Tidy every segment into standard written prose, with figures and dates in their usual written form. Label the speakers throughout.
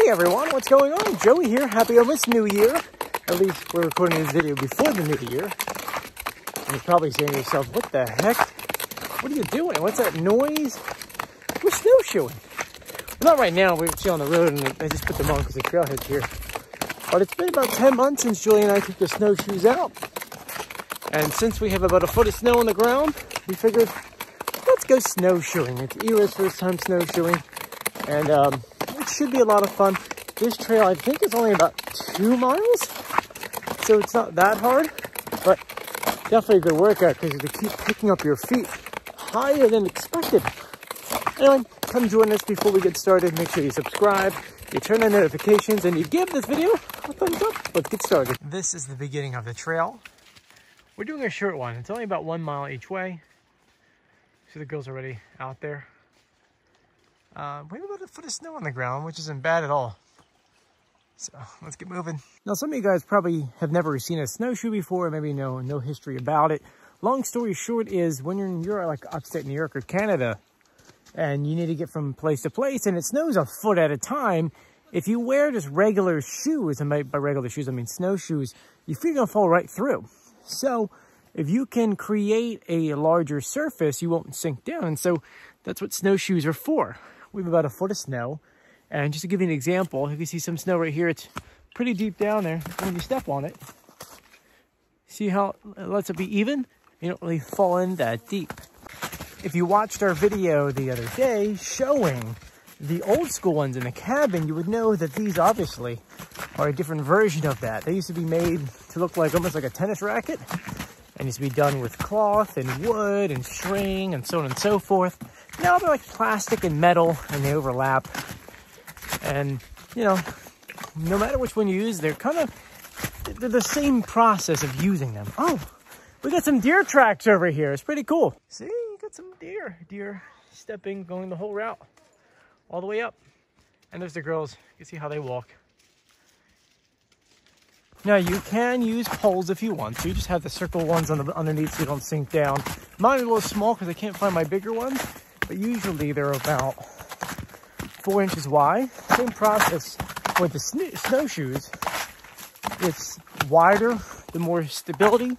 Speaker 1: Hey everyone, what's going on? Joey here. Happy almost New Year. At least we're recording this video before the New Year. And you're probably saying to yourself, what the heck? What are you doing? What's that noise? We're snowshoeing. Well, not right now. We're actually on the road and I just put them on because the trailhead's here. But it's been about 10 months since Julie and I took the snowshoes out. And since we have about a foot of snow on the ground, we figured, let's go snowshoeing. It's Era's first time snowshoeing. And it should be a lot of fun. This trail, I think, is only about 2 miles. So it's not that hard. But definitely a good workout because you have to keep picking up your feet higher than expected. Anyway, come join us before we get started. Make sure you subscribe, you turn on notifications, and you give this video a thumbs up. Let's get started. This is the beginning of the trail. We're doing a short one. It's only about 1 mile each way. So the girls are already out there. We have about a foot of snow on the ground, which isn't bad at all. So let's get moving. Now, some of you guys probably have never seen a snowshoe before, maybe no history about it. Long story short is when you're like upstate New York or Canada, and you need to get from place to place, and it snows a foot at a time, if you wear just regular shoes, and by regular shoes I mean snowshoes, your feet are gonna fall right through. So if you can create a larger surface, you won't sink down. And so that's what snowshoes are for. We have about a foot of snow. And just to give you an example, if you see some snow right here, it's pretty deep down there. When you step on it, see how it lets it be even? You don't really fall in that deep. If you watched our video the other day showing the old school ones in the cabin, you would know that these obviously are a different version of that. They used to be made to look like almost like a tennis racket, and used to be done with cloth and wood and string and so on and so forth. Now they're like plastic and metal, and they overlap. And, you know, no matter which one you use, they're the same process of using them. Oh, we got some deer tracks over here. It's pretty cool. See, you got some deer stepping, going the whole route, all the way up. And there's the girls. You can see how they walk. Now, you can use poles if you want to. You just have the circle ones underneath so you don't sink down. Mine are a little small because I can't find my bigger ones, but usually they're about 4 inches wide. Same process with the snowshoes. It's wider, the more stability,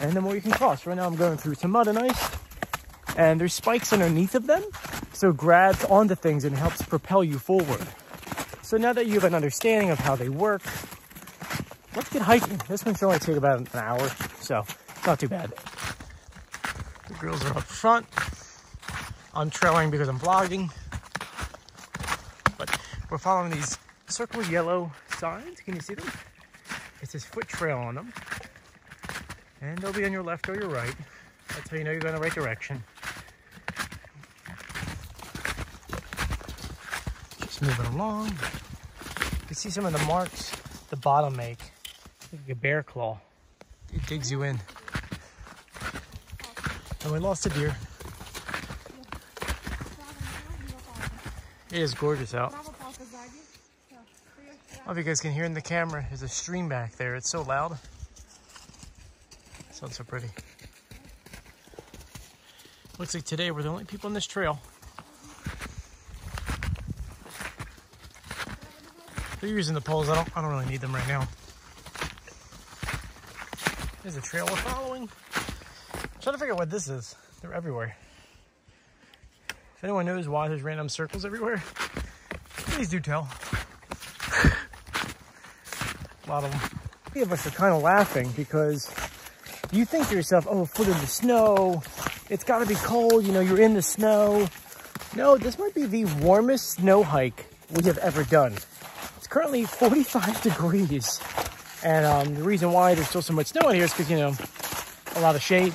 Speaker 1: and the more you can cross. Right now I'm going through some mud and ice, and there's spikes underneath of them, so it grabs onto things and helps propel you forward. So now that you have an understanding of how they work, let's get hiking. This one should only take about an hour, so it's not too bad. The girls are up front. I'm trailing because I'm vlogging. But we're following these circle yellow signs. Can you see them? It says foot trail on them. And they'll be on your left or your right. That's how you know you're going the right direction. Just moving along. You can see some of the marks the bottom make. Like a bear claw. It digs you in. And we lost a deer. It is gorgeous out. I don't know if you guys can hear in the camera. There's a stream back there. It's so loud. It sounds so pretty. Looks like today we're the only people on this trail. They're using the poles. I don't really need them right now. There's a trail we're following. I'm trying to figure out what this is. They're everywhere. If anyone knows why there's random circles everywhere, please do tell. A lot of them. Many of us are kind of laughing because you think to yourself, oh, a foot in the snow, it's got to be cold, you know, you're in the snow. No, this might be the warmest snow hike we have ever done. It's currently 45 degrees. And the reason why there's still so much snow out here is because, you know, a lot of shade.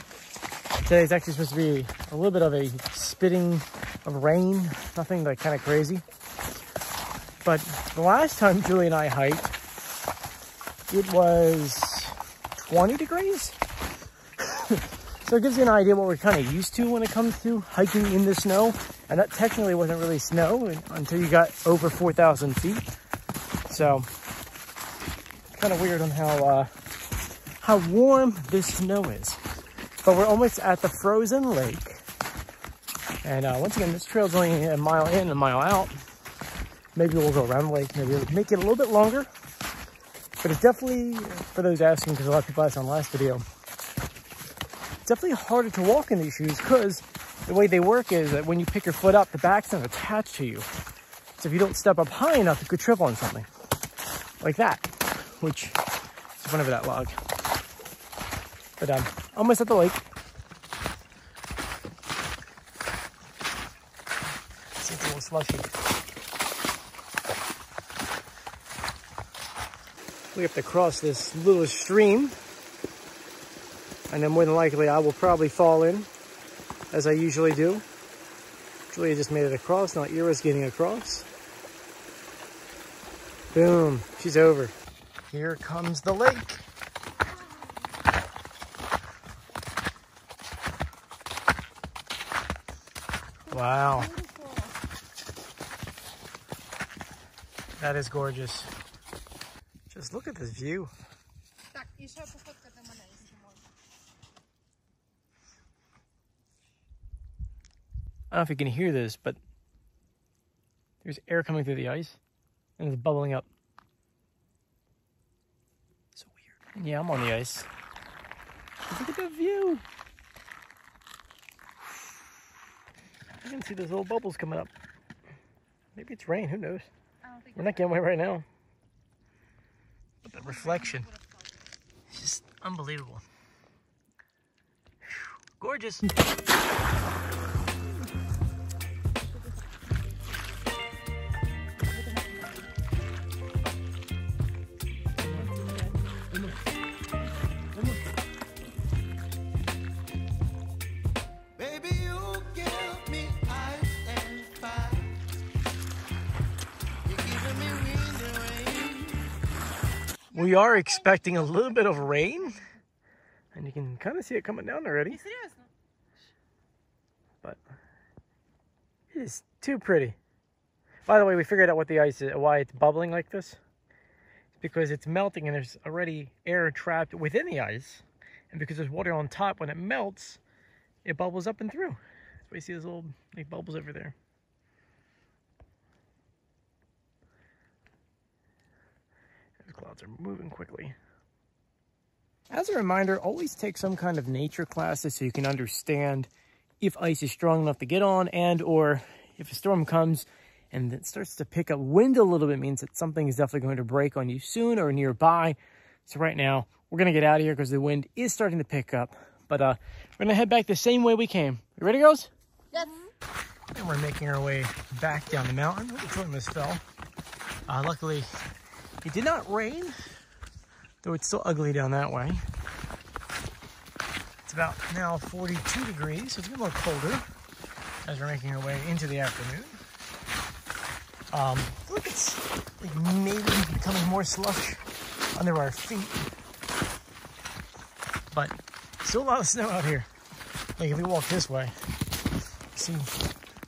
Speaker 1: Today's actually supposed to be a little bit of a spitting of rain, nothing like kind of crazy. But the last time Julie and I hiked, it was 20 degrees. So it gives you an idea what we're kind of used to when it comes to hiking in the snow. And that technically wasn't really snow until you got over 4,000 feet. So kind of weird on how warm this snow is. But we're almost at the frozen lake. And once again, this trail's only a mile in, a mile out. Maybe we'll go around the lake, maybe we'll make it a little bit longer. But it's definitely, for those asking, because a lot of people asked on the last video, it's definitely harder to walk in these shoes because the way they work is that when you pick your foot up, the back's not attached to you. So if you don't step up high enough, you could trip on something like that, which is whenever that log. But almost at the lake. See, it's a little slushy. We have to cross this little stream, and then more than likely I will probably fall in, as I usually do. Julia just made it across, now Ira's getting across. Boom, she's over. Here comes the lake. Wow. That is gorgeous. Just look at this view. I don't know if you can hear this, but there's air coming through the ice and it's bubbling up. So weird. And yeah, I'm on the ice. Look at that view. I can see those little bubbles coming up. Maybe it's rain, who knows? We're not getting away right now. But the reflection is just unbelievable. Gorgeous. We are expecting a little bit of rain, and you can kind of see it coming down already. But it is too pretty. By the way, we figured out what the ice is, why it's bubbling like this. It's because it's melting and there's already air trapped within the ice. And because there's water on top, when it melts, it bubbles up and through. That's why you see those little like bubbles over there. Clouds are moving quickly. As a reminder, always take some kind of nature classes so you can understand if ice is strong enough to get on, and or if a storm comes and it starts to pick up wind a little bit, means that something is definitely going to break on you soon or nearby. So right now we're going to get out of here because the wind is starting to pick up, but we're going to head back the same way we came. You ready, girls?
Speaker 2: Yes.
Speaker 1: And we're making our way back down the mountain. We almost fell. Luckily it did not rain, though it's still ugly down that way. It's about now 42 degrees, so it's getting a little colder as we're making our way into the afternoon. I feel like it's like maybe becoming more slush under our feet, but still a lot of snow out here. Like if we walk this way, see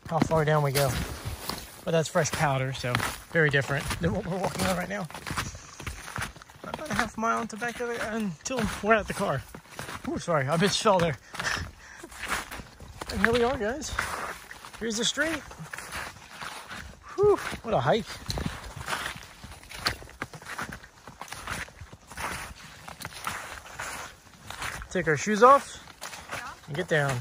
Speaker 1: how far down we go. But that's fresh powder, so very different than what we're walking on right now. About a half mile until back there until we're at the car. Ooh, sorry, I bitch fell there. And here we are, guys. Here's the street. Whew, what a hike. Take our shoes off and get down.